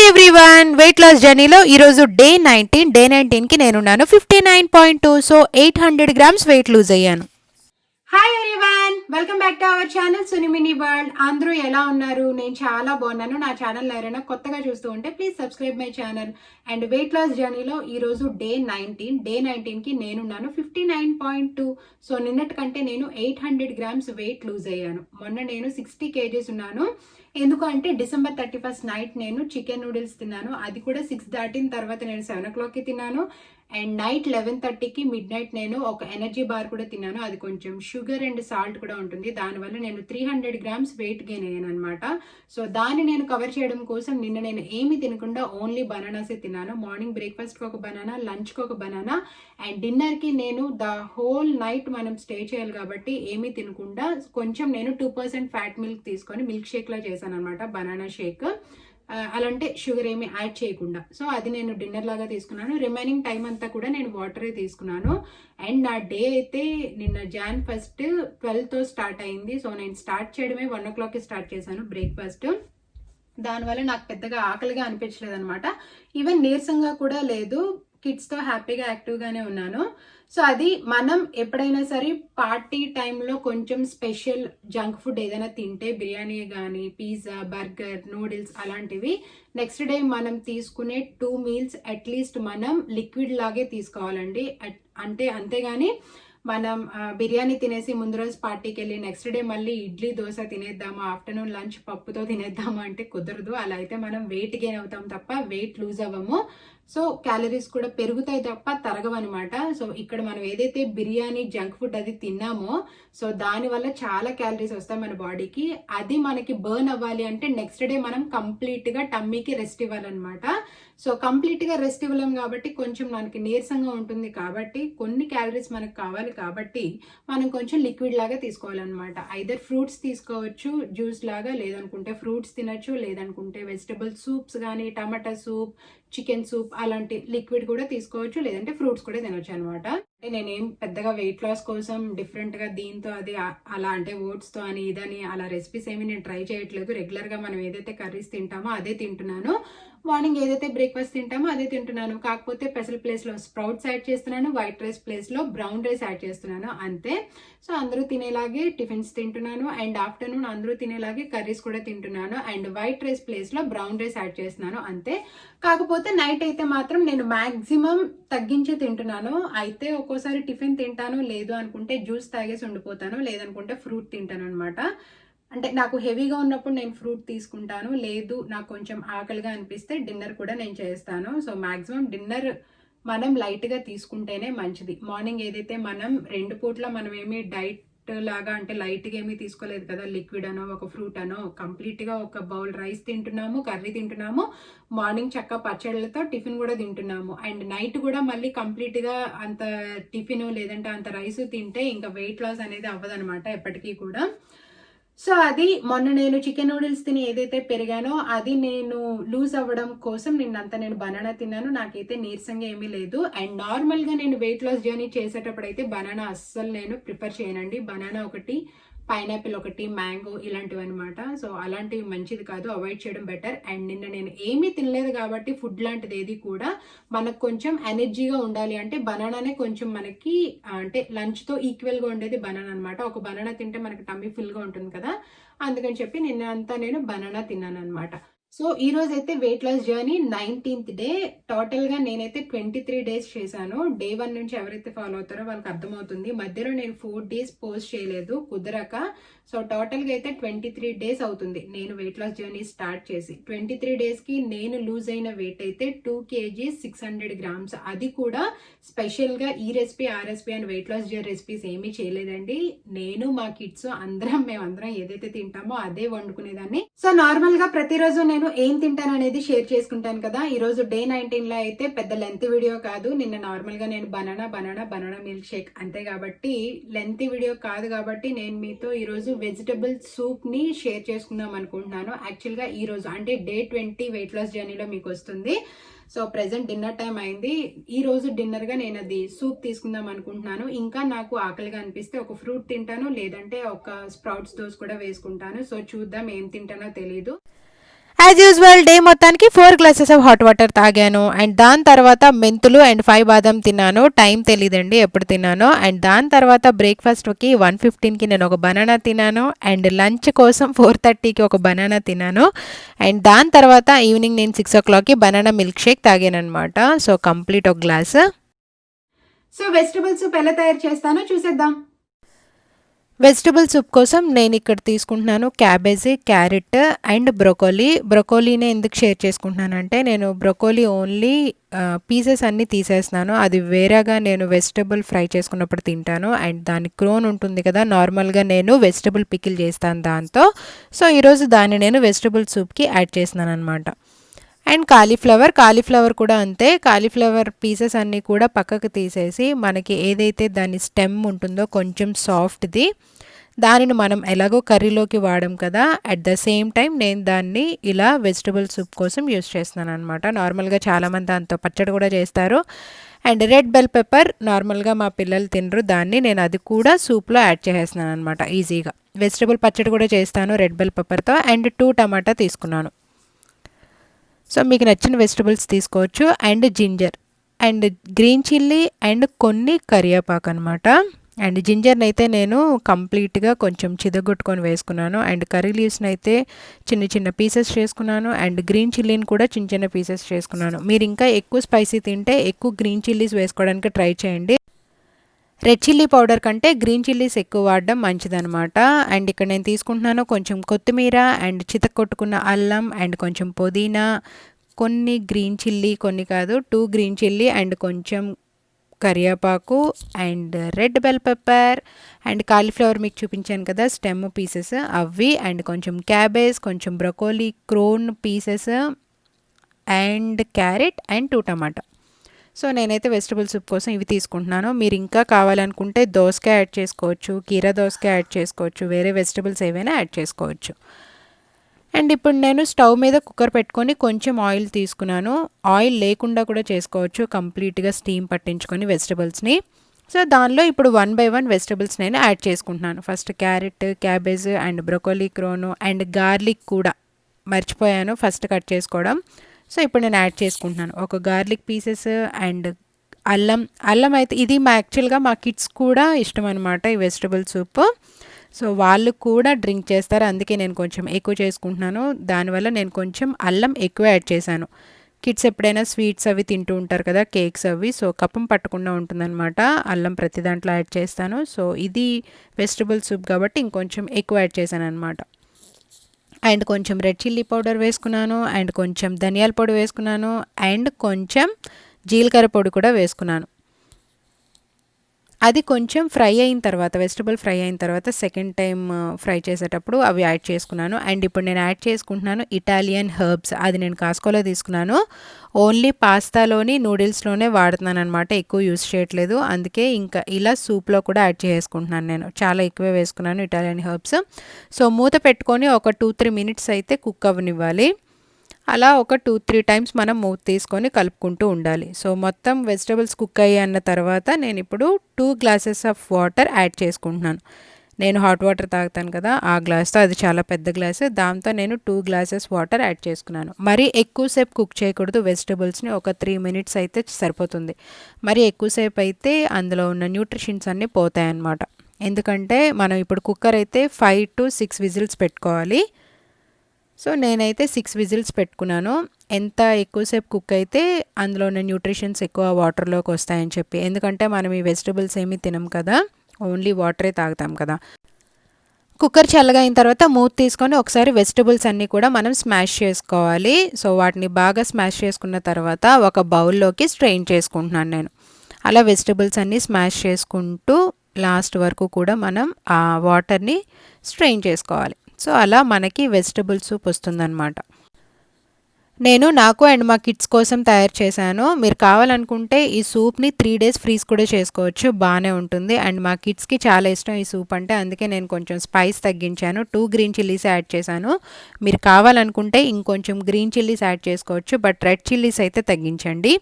Everyone, wait loss జర్నీలో ఈరోజు day 19కి నేనున్నాను 59.2. సో 800 గ్రామ్స్ వెయిట్ లూజ్ అయ్యాను. Hi everyone, welcome back to our channel Suni mini world. అందరూ ఎలా ఉన్నారు? నేను చాలా బాగున్నాను. నా ఛానల్ ఎవరైనా కొత్తగా చూస్తూ ఉంటే please subscribe my channel. And weight loss జర్నీలో ఈరోజు డే 19కి నేనున్నాను 59.2. సో నిన్నటి కంటే నేను 800 గ్రామ్స్ వెయిట్ లూజ్ అయ్యాను. మొన్న నేను 60 kgs ఉన్నాను. ఎందుకు అంటే December 31st నైట్ నేను చికెన్ నూడిల్స్ తిన్నాను. అది కూడా 6 దాటిన తర్వాత నేను 7 o'clockకి తిన్నాను. అండ్ నైట్ 11:30కి మిడ్ నైట్ నేను ఒక ఎనర్జీ బార్ కూడా తిన్నాను. అది కొంచెం షుగర్ అండ్ సాల్ట్ కూడా ఉంటుంది. దానివల్ల నేను 300 గ్రామ్స్ వెయిట్ గెయిన్ అయ్యాను అనమాట. సో దాన్ని నేను కవర్ చేయడం కోసం నిన్న నేను ఏమి తినకుండా ఓన్లీ బనానాసే తిన్నాను. మార్నింగ్ బ్రేక్ఫాస్ట్కి ఒక బనానా, లంచ్కి ఒక బనానా, అండ్ డిన్నర్కి నేను ద హోల్ నైట్ మనం స్టే చేయాలి కాబట్టి ఏమీ తినకుండా కొంచెం నేను 2% ఫ్యాట్ మిల్క్ తీసుకొని మిల్క్ షేక్లా చేశాను అనమాట. బనానా షేక్ అలాంటే షుగర్ ఏమి యాడ్ చేయకుండా. సో అది నేను డిన్నర్ లాగా తీసుకున్నాను. రిమైనింగ్ టైం అంతా కూడా నేను వాటరే తీసుకున్నాను. అండ్ నా డే అయితే నిన్న Jan 1st 12తో స్టార్ట్ అయింది. సో నేను స్టార్ట్ చేయడమే 1 o'clockకి స్టార్ట్ చేశాను బ్రేక్ఫాస్ట్. దానివల్ల నాకు పెద్దగా ఆకలిగా అనిపించలేదు అనమాట. ఈవెన్ నీరసంగా కూడా లేదు. కిడ్స్తో హ్యాపీగా యాక్టివ్గానే ఉన్నాను. సో అది మనం ఎప్పుడైనా సరే పార్టీ టైంలో కొంచెం స్పెషల్ జంక్ ఫుడ్ ఏదైనా తింటే, బిర్యానీ కానీ, పిజ్జా, బర్గర్, నూడిల్స్ అలాంటివి నెక్స్ట్ డే మనం తీసుకునే 2 meals అట్లీస్ట్ మనం లిక్విడ్ లాగే తీసుకోవాలండి. అంతేగాని మనం బిర్యానీ తినేసి ముందు రోజు పార్టీకి వెళ్ళి నెక్స్ట్ డే మళ్ళీ ఇడ్లీ దోశ తినేద్దాము, ఆఫ్టర్నూన్ లంచ్ పప్పుతో తినేద్దాము అంటే కుదరదు. అలా అయితే మనం వెయిట్ గెయిన్ అవుతాం తప్ప వెయిట్ లూజ్ అవ్వము. సో క్యాలరీస్ కూడా పెరుగుతాయి తప్ప తరగవన్నమాట. సో ఇక్కడ మనం ఏదైతే బిర్యానీ జంక్ ఫుడ్ అది తిన్నామో సో దానివల్ల చాలా క్యాలరీస్ వస్తాయి మన బాడీకి. అది మనకి బర్న్ అవ్వాలి అంటే నెక్స్ట్ డే మనం కంప్లీట్గా టమ్మీకి రెస్ట్ ఇవ్వాలన్నమాట. సో కంప్లీట్గా రెస్ట్ ఇవ్వలేం కాబట్టి కొంచెం మనకి నీరసంగా ఉంటుంది కాబట్టి కొన్ని క్యాలరీస్ మనకు కావాలి కాబట్టి మనం కొంచెం లిక్విడ్ లాగా తీసుకోవాలన్నమాట. ఐదర్ ఫ్రూట్స్ తీసుకోవచ్చు జ్యూస్ లాగా, లేదనుకుంటే ఫ్రూట్స్ తినచ్చు, లేదనుకుంటే వెజిటబుల్ సూప్స్ కానీ, టమాటా సూప్, చికెన్ సూప్ అలాంటి లిక్విడ్ కూడా తీసుకోవచ్చు, లేదంటే ఫ్రూట్స్ కూడా తినొచ్చు అనమాట. నేనేం పెద్దగా వెయిట్ లాస్ కోసం డిఫరెంట్గా దీంతో అది అలా అంటే ఓట్స్తో అని ఇదని అలా రెసిపీస్ ఏమి నేను ట్రై చేయట్లేదు. రెగ్యులర్గా మనం ఏదైతే కర్రీస్ తింటామో అదే తింటున్నాను. మార్నింగ్ ఏదైతే బ్రేక్ఫాస్ట్ తింటామో అదే తింటున్నాను. కాకపోతే పెసల్ ప్లేస్లో స్ప్రౌట్స్ యాడ్ చేస్తున్నాను, వైట్ రైస్ ప్లేస్లో బ్రౌన్ రైస్ యాడ్ చేస్తున్నాను అంతే. సో అందరూ తినేలాగే టిఫిన్స్ తింటున్నాను. అండ్ ఆఫ్టర్నూన్ అందరూ తినేలాగే కర్రీస్ కూడా తింటున్నాను. అండ్ వైట్ రైస్ ప్లేస్లో బ్రౌన్ రైస్ యాడ్ చేస్తున్నాను అంతే. కాకపోతే నైట్ అయితే మాత్రం నేను మ్యాక్సిమం తగ్గించి తింటున్నాను. అయితే ఒక్కోసారి టిఫిన్ తింటాను, లేదు అనుకుంటే జ్యూస్ తాగేసి ఉండిపోతాను, లేదనుకుంటే ఫ్రూట్ తింటాను అనమాట. అంటే నాకు హెవీగా ఉన్నప్పుడు నేను ఫ్రూట్ తీసుకుంటాను, లేదు నాకు కొంచెం ఆకలిగా అనిపిస్తే డిన్నర్ కూడా నేను చేస్తాను. సో మ్యాక్సిమం డిన్నర్ మనం లైట్గా తీసుకుంటేనే మంచిది. మార్నింగ్ ఏదైతే మనం 2 పూట్ల మనం ఏమి డైట్ లాగా అంటే లైట్గా ఏమీ తీసుకోలేదు కదా, లిక్విడ్ అనో ఒక ఫ్రూట్ అనో, కంప్లీట్గా ఒక బౌల్ రైస్ తింటున్నాము, కర్రీ తింటున్నాము, మార్నింగ్ చక్క పచ్చళ్ళతో టిఫిన్ కూడా తింటున్నాము. అండ్ నైట్ కూడా మళ్ళీ కంప్లీట్గా అంత టిఫిన్ లేదంటే అంత రైస్ తింటే ఇంకా వెయిట్ లాస్ అనేది అవ్వదనమాట ఎప్పటికీ కూడా. సో అది మొన్న నేను చికెన్ నూడిల్స్ తిని ఏదైతే పెరిగానో అది నేను లూజ్ అవ్వడం కోసం నిన్నంతా నేను బనానా తిన్నాను. నాకైతే నీరసంగా ఏమీ లేదు. అండ్ నార్మల్గా నేను వెయిట్ లాస్ జర్నీ చేసేటప్పుడు అయితే బనానా అస్సలు నేను ప్రిఫర్ చేయనండి. బనానా ఒకటి, పైనాపిల్ ఒకటి, మ్యాంగో ఇలాంటివి అనమాట. సో అలాంటివి మంచిది కాదు, అవాయిడ్ చేయడం బెటర్. అండ్ నిన్న నేను ఏమీ తినలేదు కాబట్టి ఫుడ్ లాంటిది ఏది కూడా మనకు కొంచెం ఎనర్జీగా ఉండాలి అంటే బనానానే కొంచెం మనకి అంటే లంచ్తో ఈక్వల్గా ఉండేది బనానా అనమాట. ఒక బనానా తింటే మనకి టమ్మీ ఫుల్గా ఉంటుంది కదా, అందుకని చెప్పి నిన్న అంతా నేను బనానా తిన్నాను అనమాట. సో ఈ రోజు అయితే wait loss journey 19th day. టోటల్గా నేనైతే 23 days చేశాను. Day 1 నుంచి ఎవరైతే ఫాలో అవుతారో వాళ్ళకి అర్థమవుతుంది. మధ్యలో నేను 4 days పోస్ట్ చేయలేదు కుదరక. సో టోటల్గా అయితే 23 days అవుతుంది నేను వెయిట్ లాస్ జర్నీ స్టార్ట్ చేసి. 23 daysకి నేను లూజ్ అయిన వెయిట్ అయితే 2 kgs 600 grams. అది కూడా స్పెషల్గా ఈ రెసిపీ ఆ రెసిపీ అని వెయిట్ లాస్ జర్నీ రెసిపీస్ ఏమీ చేయలేదండి. నేను మా కిడ్స్ మేమందరం ఏదైతే తింటామో అదే వండుకునేదాన్ని. సో నార్మల్గా ప్రతిరోజు నేను ఏం తింటాను అనేది షేర్ చేసుకుంటాను కదా. ఈ రోజు డే 19లో అయితే పెద్ద లెంత్ వీడియో కాదు. నిన్న నార్మల్గా నేను బనానా మిల్క్ షేక్ అంతే కాబట్టి లెంత్ వీడియో కాదు కాబట్టి నేను మీతో ఈరోజు వెజిటబుల్ సూప్ ని షేర్ చేసుకుందాం అనుకుంటున్నాను. యాక్చువల్గా ఈ రోజు అంటే డే 20 వెయిట్ లాస్ జర్నీలో మీకు వస్తుంది. సో ప్రెసెంట్ డిన్నర్ టైం అయింది. ఈ రోజు డిన్నర్ గా నేను అది సూప్ తీసుకుందాం అనుకుంటున్నాను. ఇంకా నాకు ఆకలిగా అనిపిస్తే ఒక ఫ్రూట్ తింటాను, లేదంటే ఒక స్ప్రౌట్స్ దోస్ కూడా వేసుకుంటాను. సో చూద్దాం ఏం తింటానో తెలీదు. యాజ్ యూజువల్ డే మొత్తానికి 4 గ్లాసెస్ ఆఫ్ హాట్ వాటర్ తాగాను. అండ్ దాని తర్వాత మెంతులు అండ్ 5 బాదం తిన్నాను. టైం తెలీదండి ఎప్పుడు తిన్నానో. అండ్ దాని తర్వాత బ్రేక్ఫాస్ట్కి 1:15కి నేను ఒక బనానా తిన్నాను. అండ్ లంచ్ కోసం 4:30కి ఒక బనానా తిన్నాను. అండ్ దాని తర్వాత ఈవినింగ్ నేను 6 o'clockకి బనానా మిల్క్ షేక్ తాగాను అనమాట. సో కంప్లీట్ ఒక గ్లాస్. సో వెజిటబుల్ సూప్ ఎలా తయారు చేస్తానో చూసేద్దాం. వెజిటబుల్ సూప్ కోసం నేను ఇక్కడ తీసుకుంటున్నాను క్యాబేజీ, క్యారెట్ అండ్ బ్రొకోలీనే ఎందుకు షేర్ చేసుకుంటున్నానంటే నేను బ్రొకోలీ ఓన్లీ పీసెస్ అన్నీ తీసేస్తున్నాను. అది వేరేగా నేను వెజిటబుల్ ఫ్రై చేసుకున్నప్పుడు తింటాను. అండ్ దాని క్రోన్ ఉంటుంది కదా, నార్మల్గా నేను వెజిటబుల్ పికిల్ చేస్తాను దాంతో. సో ఈరోజు దాన్ని నేను వెజిటబుల్ సూప్కి యాడ్ చేస్తున్నాను అనమాట. అండ్ కాలీఫ్లవర్ కూడా అంతే. కాలీఫ్లవర్ పీసెస్ అన్నీ కూడా పక్కకు తీసేసి మనకి ఏదైతే దాని స్టెమ్ ఉంటుందో కొంచెం సాఫ్ట్ది, దానిని మనం ఎలాగో కర్రీలోకి వాడం కదా, అట్ ద సేమ్ టైం నేను దాన్ని ఇలా వెజిటబుల్ సూప్ కోసం యూస్ చేస్తున్నాను అనమాట. నార్మల్గా చాలామంది దాంతో పచ్చడి కూడా చేస్తారు. అండ్ రెడ్ బెల్ పెప్పర్ నార్మల్గా మా పిల్లలు తినరు, దాన్ని నేను అది కూడా సూప్లో యాడ్ చేసేస్తున్నాను అనమాట ఈజీగా. వెజిటబుల్ పచ్చడి కూడా చేస్తాను రెడ్ బెల్ పెప్పర్తో. అండ్ 2 టమాటా తీసుకున్నాను. సో మీకు నచ్చిన వెజిటబుల్స్ తీసుకోవచ్చు. And ginger and green chilli and కొన్ని కరివేపాకు అనమాట. అండ్ జింజర్ని అయితే నేను కంప్లీట్గా కొంచెం చిదగొట్టుకొని వేసుకున్నాను. అండ్ కర్రీ లీవ్స్ని అయితే చిన్న చిన్న పీసెస్ చేసుకున్నాను. అండ్ గ్రీన్ చిల్లీని కూడా చిన్న చిన్న పీసెస్ చేసుకున్నాను. మీరు ఇంకా ఎక్కువ స్పైసీ తింటే ఎక్కువ గ్రీన్ చిల్లీస్ వేసుకోవడానికి ట్రై చేయండి. రెడ్ చిల్లీ పౌడర్ కంటే గ్రీన్ చిల్లీస్ ఎక్కువ వాడడం మంచిదనమాట. అండ్ ఇక్కడ నేను తీసుకుంటున్నాను కొంచెం కొత్తిమీర అండ్ చితక్కొట్టుకున్న అల్లం అండ్ కొంచెం పుదీనా, కొన్ని గ్రీన్ చిల్లీ, కొన్ని కాదు 2 గ్రీన్ చిల్లీ అండ్ కొంచెం కరివేపాకు and red bell pepper and cauliflower మీకు చూపించాను కదా స్టెమ్ పీసెస్ అవి, అండ్ కొంచెం క్యాబేజ్, కొంచెం broccoli crown pieces and carrot and 2 tomato. So నేనైతే వెజిటబుల్ సూప్ కోసం ఇవి తీసుకుంటున్నాను. మీరు ఇంకా కావాలనుకుంటే దోసకాయ యాడ్ చేసుకోవచ్చు, కీరా దోసకాయ యాడ్ చేసుకోవచ్చు, వేరే వెజిటబుల్స్ ఏవైనా యాడ్ చేసుకోవచ్చు. అండ్ ఇప్పుడు నేను స్టవ్ మీద కుక్కర్ పెట్టుకొని కొంచెం ఆయిల్ తీసుకున్నాను. ఆయిల్ లేకుండా కూడా చేసుకోవచ్చు, కంప్లీట్గా స్టీమ్ పట్టించుకొని వెజిటబుల్స్ని. సో దానిలో ఇప్పుడు 1 by 1 వెజిటబుల్స్ నేను యాడ్ చేసుకుంటున్నాను. First carrot, cabbage and broccoli క్రోను అండ్ గార్లిక్ కూడా మర్చిపోయాను ఫస్ట్ కట్ చేసుకోవడం. సో ఇప్పుడు నేను యాడ్ చేసుకుంటున్నాను ఒక గార్లిక్ పీసెస్ అండ్ అల్లం అయితే ఇది యాక్చువల్గా మా కిడ్స్ కూడా ఇష్టం అనమాట ఈ వెజిటబుల్ సూప్. సో వాళ్ళు కూడా డ్రింక్ చేస్తారు, అందుకే నేను కొంచెం ఎక్కువ చేసుకుంటున్నాను. దానివల్ల నేను కొంచెం అల్లం ఎక్కువ యాడ్ చేశాను. కిడ్స్ ఎప్పుడైనా స్వీట్స్ అవి తింటూ ఉంటారు కదా, కేక్స్ అవి, సో కప్పం పట్టకుండా ఉంటుందన్నమాట. అల్లం ప్రతి దాంట్లో యాడ్ చేస్తాను. సో ఇది వెజిటబుల్ సూప్ కాబట్టి ఇంకొంచెం ఎక్కువ యాడ్ చేశాను అనమాట. అండ్ కొంచెం రెడ్ చిల్లీ పౌడర్ వేసుకున్నాను అండ్ కొంచెం ధనియాల పొడి వేసుకున్నాను అండ్ కొంచెం జీలకర్ర పొడి కూడా వేసుకున్నాను. అది కొంచెం ఫ్రై అయిన తర్వాత వెజిటబుల్ ఫ్రై అయిన తర్వాత సెకండ్ టైం ఫ్రై చేసేటప్పుడు అవి యాడ్ చేసుకున్నాను. అండ్ ఇప్పుడు నేను యాడ్ చేసుకుంటున్నాను ఇటాలియన్ హర్బ్స్. అది నేను కాస్కోలో తీసుకున్నాను. ఓన్లీ పాస్తాలోని నూడిల్స్లోనే వాడుతున్నాను అనమాట, ఎక్కువ యూస్ చేయట్లేదు. అందుకే ఇంకా ఇలా సూప్లో కూడా యాడ్ చేసుకుంటున్నాను. నేను చాలా ఎక్కువే వేసుకున్నాను ఇటాలియన్ హర్బ్స్. సో మూత పెట్టుకొని ఒక 2-3 minutes అయితే కుక్ అవ్వనివ్వాలి. అలా ఒక 2-3 times మనం మూత తీసుకొని కలుపుకుంటూ ఉండాలి. సో మొత్తం వెజిటబుల్స్ కుక్ అన్న తర్వాత నేను ఇప్పుడు 2 glasses ఆఫ్ వాటర్ యాడ్ చేసుకుంటున్నాను. నేను హాట్ వాటర్ తాగుతాను కదా ఆ గ్లాస్తో, అది చాలా పెద్ద గ్లాసు, దాంతో నేను 2 glasses వాటర్ యాడ్ చేసుకున్నాను. మరీ ఎక్కువసేపు కుక్ చేయకూడదు వెజిటబుల్స్ని, ఒక 3 minutes అయితే సరిపోతుంది. మరి ఎక్కువసేపు అయితే అందులో ఉన్న న్యూట్రిషన్స్ అన్నీ పోతాయన్నమాట. ఎందుకంటే మనం ఇప్పుడు కుక్కర్ అయితే 5 to 6 whistles పెట్టుకోవాలి. సో నేనైతే 6 whistles పెట్టుకున్నాను. ఎంత ఎక్కువసేపు కుక్ అయితే అందులో ఉన్న న్యూట్రిషన్స్ ఎక్కువ వాటర్లోకి వస్తాయని చెప్పి, ఎందుకంటే మనం ఈ వెజిటబుల్స్ ఏమీ తినం కదా, ఓన్లీ వాటరే తాగుతాం కదా. కుక్కర్ చల్లగా అయిన తర్వాత మూత తీసుకొని ఒకసారి వెజిటబుల్స్ అన్నీ కూడా మనం స్మాష్ చేసుకోవాలి. సో వాటిని బాగా స్మాష్ చేసుకున్న తర్వాత ఒక బౌల్లోకి స్ట్రెయిన్ చేసుకుంటున్నాను నేను. అలా వెజిటబుల్స్ అన్నీ స్మాష్ చేసుకుంటూ లాస్ట్ వరకు కూడా మనం ఆ వాటర్ని స్ట్రెయిన్ చేసుకోవాలి. సో అలా మనకి వెజిటబుల్ సూప్ వస్తుందన్నమాట. నేను నాకు అండ్ మా కిడ్స్ కోసం తయారు చేశాను. మీరు కావాలనుకుంటే ఈ సూప్ని 3 days ఫ్రీజ్ కూడా చేసుకోవచ్చు, బాగానే ఉంటుంది. అండ్ మా కిడ్స్కి చాలా ఇష్టం ఈ సూప్ అంటే, అందుకే నేను కొంచెం స్పైస్ తగ్గించాను. 2 గ్రీన్ చిల్లీస్ యాడ్ చేశాను. మీరు కావాలనుకుంటే ఇంకొంచెం గ్రీన్ చిల్లీస్ యాడ్ చేసుకోవచ్చు, బట్ రెడ్ చిల్లీస్ అయితే తగ్గించండి.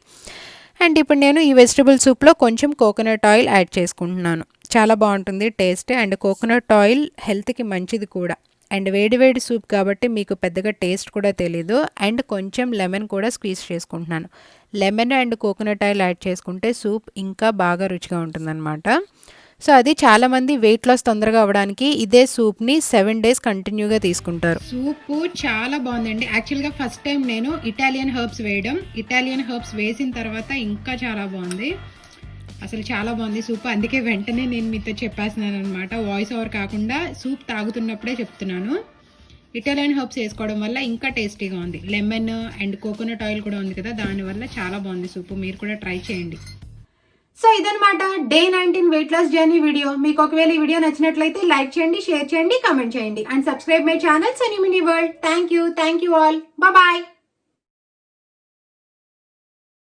అండ్ ఇప్పుడు నేను ఈ వెజిటబుల్ సూప్లో కొంచెం కోకోనట్ ఆయిల్ యాడ్ చేసుకుంటున్నాను. చాలా బాగుంటుంది టేస్ట్. అండ్ కోకోనట్ ఆయిల్ హెల్త్కి మంచిది కూడా. అండ్ వేడి వేడి సూప్ కాబట్టి మీకు పెద్దగా టేస్ట్ కూడా తెలీదు. అండ్ కొంచెం లెమన్ కూడా స్క్వీజ్ చేసుకుంటున్నాను. Lemon and coconut oil add చేసుకుంటే సూప్ ఇంకా బాగా రుచిగా ఉంటుందన్నమాట. సో అది చాలామంది వెయిట్ లాస్ తొందరగా అవ్వడానికి ఇదే సూప్ని 7 డేస్ కంటిన్యూగా తీసుకుంటారు. సూపు చాలా బాగుందండి. యాక్చువల్గా ఫస్ట్ టైం నేను ఇటాలియన్ హర్బ్స్ వేసిన తర్వాత ఇంకా చాలా బాగుంది. అసలు చాలా బాగుంది సూప్. అందుకే వెంటనే నేను మీతో చెప్పేస్తున్నాను అనమాట. వాయిస్ ఓవర్ కాకుండా సూప్ తాగుతున్నప్పుడే చెప్తున్నాను. ఇటాలియన్ హర్బ్స్ వేసుకోవడం వల్ల ఇంకా టేస్టీగా ఉంది. లెమన్ అండ్ కోకోనట్ ఆయిల్ కూడా ఉంది కదా, దానివల్ల చాలా బాగుంది సూప్. మీరు కూడా ట్రై చేయండి. సో ఇదనమాట day 19 weight loss journey video. మీకు ఒకవేళ ఈ వీడియో నచ్చినట్లయితే లైక్ చేయండి, షేర్ చేయండి, కామెంట్ చేయండి and subscribe my channel Suni mini world. Thank you all. Bye.